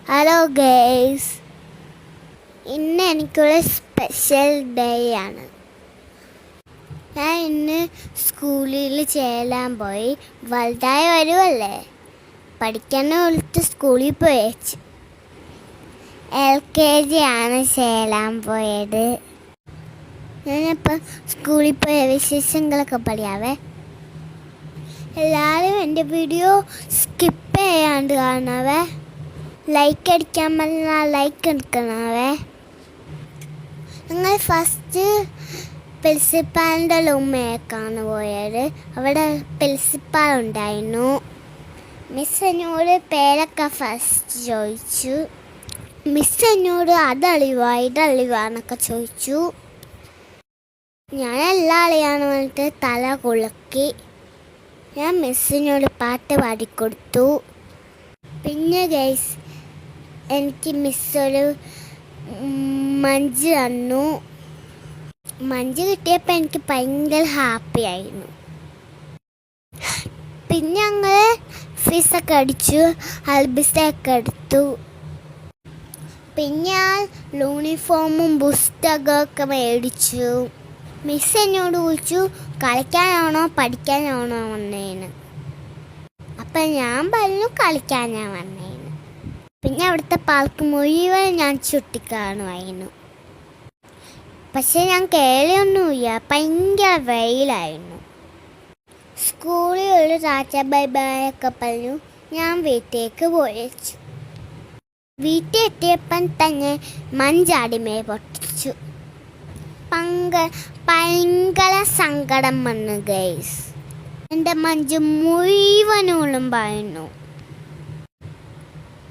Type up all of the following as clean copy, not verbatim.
Hello guys, ഇന്ന് എനിക്കൊരു special day ആണ്. ഞാൻ ഇന്ന് സ്കൂളിൽ ചേരാൻ പോയി. വലുതായി വരുമല്ലേ, പഠിക്കാൻ വിളിച്ച് സ്കൂളിൽ പോയേച്ചു. LKG ആണ് ചേരാൻ പോയത്. ഞാനിപ്പോൾ സ്കൂളിൽ പോയ വിശേഷങ്ങളൊക്കെ പറയാവേ. എല്ലാവരും എൻ്റെ വീഡിയോ സ്കിപ്പ് ചെയ്യാണ്ട് കാണാവേ. ലൈക്ക് അടിക്കാൻ പറഞ്ഞാൽ ലൈക്ക് എടുക്കണവേ. ഞങ്ങൾ ഫസ്റ്റ് പ്രിൻസിപ്പാളിൻ്റെ റൂമിലേക്കാണ് പോയത്. അവിടെ പ്രിൻസിപ്പാൾ ഉണ്ടായിരുന്നു. മിസ് എന്നോട് പേരൊക്കെ ഫസ്റ്റ് ചോദിച്ചു. മിസ് എന്നോട് ഇതളിവാന്നൊക്കെ ചോദിച്ചു. ഞാൻ എല്ലാ അളിയാന്ന് പറഞ്ഞിട്ട് തല കുളുക്കി. ഞാൻ മിസ്സിനോട് പാട്ട് പാടിക്കൊടുത്തു. പിന്നെ ഗൈസ്, എനിക്ക് മിസ്സൊരു മഞ്ച് തന്നു. മഞ്ച് കിട്ടിയപ്പോൾ എനിക്ക് ഭയങ്കര ഹാപ്പി ആയിരുന്നു. പിന്നെ ഞങ്ങൾ ഫീസൊക്കെ അടിച്ചു, അൽബിസൊക്കെ എടുത്തു. പിന്നെ യൂണിഫോമും പുസ്തകമൊക്കെ മേടിച്ചു. മിസ് എന്നോട് ചോദിച്ചു കളിക്കാനാണോ പഠിക്കാനാണോ വന്നേന്ന്. അപ്പം ഞാൻ പറഞ്ഞു കളിക്കാനാ വന്നേന്ന്. പിന്നെ അവിടുത്തെ പാർക്ക് മുഴുവൻ ഞാൻ ചുറ്റിക്കാണുമായിരുന്നു. പക്ഷെ ഞാൻ കേളിയൊന്നുമില്ല, ഭയങ്കര വെയിലായിരുന്നു. സ്കൂളിൽ ഒരു ടാറ്റ ബൈ ബൈ ഒക്കെ പറഞ്ഞു ഞാൻ വീട്ടിലേക്ക് പോയച്ചു. വീട്ടിൽ എത്തിയപ്പം തന്നെ മഞ്ചാടിമേ പൊട്ടിച്ചു. ഭയങ്കര സങ്കടം വന്നു ഗൈസ്. എൻ്റെ മഞ്ച് മുഴുവനും ഉളുമ്പായിരുന്നു.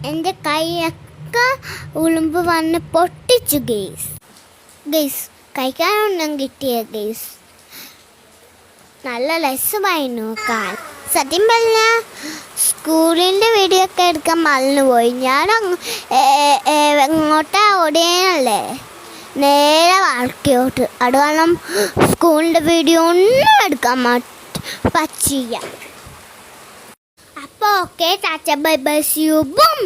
എൻ്റെ കൈയൊക്കെ ഉളുമ്പ് വന്ന് പൊട്ടിച്ചു ഗൈസ്. കഴിക്കാനൊന്നും കിട്ടിയ ഗൈസ്. നല്ല രസമായിരുന്നു കാൽ. സത്യം പറഞ്ഞാൽ സ്കൂളിൻ്റെ വീഡിയോ ഒക്കെ എടുക്കാൻ മറന്നുപോയി. ഞാൻ എങ്ങോട്ടാ ഓടിയല്ലേ, നേരെ വാർക്കയോട്ട്. അത് കാരണം സ്കൂളിൻ്റെ വീഡിയോ ഒന്നും എടുക്കാൻ പറ്റില്ല. അപ്പോൾ okay, ta-ta bye bye, see you, boom.